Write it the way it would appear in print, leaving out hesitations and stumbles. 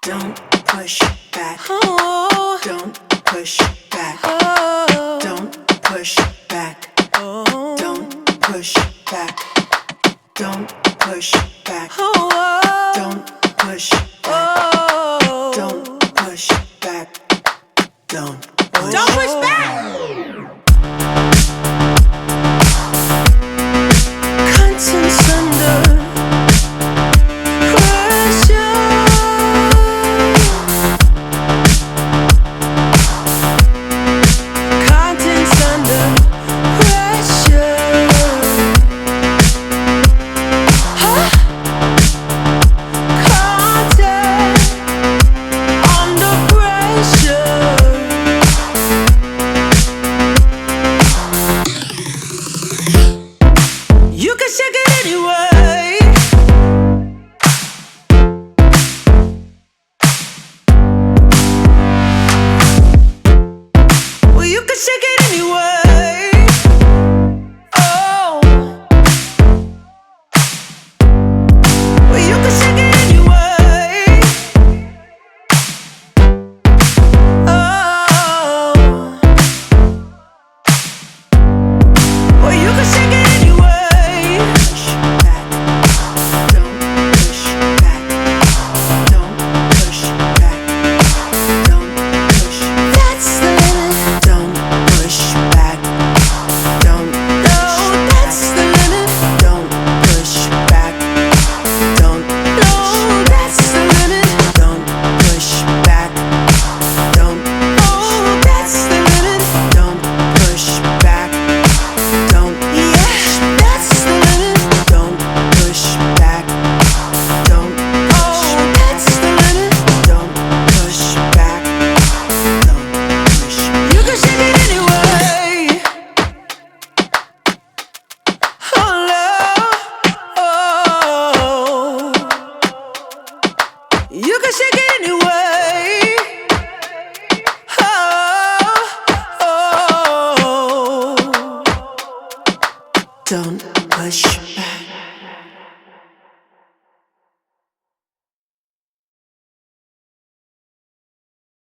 Don't push back. Oh, Don't push back. oh, Don't push back. oh, Don't push back. Don't push back. oh, Don't push back. oh. Don't push back. Don't push. Don't push back. Contents under pressure. Contents under pressure. Huh? Content under pressure. You can shake it anyway. Well, you can shake it anyway. Oh. Well, you can shake it anyway. Oh. Well, you can shake it anyway. Push back. Don't push back. Don't push back. Don't push. That's the limit. Don't push back. Don't No, push that's back. the limit. Don't push back. Don't No, that's the limit. don't push back. Don't Oh, that's the limit. don't push back. Don't Yeah, that's the limit. don't push back. Don't Oh, that's the limit. don't push back. Don't push. You can shake it anyway. Oh, love. Oh. You can shake it anyway. Oh. Don't push back.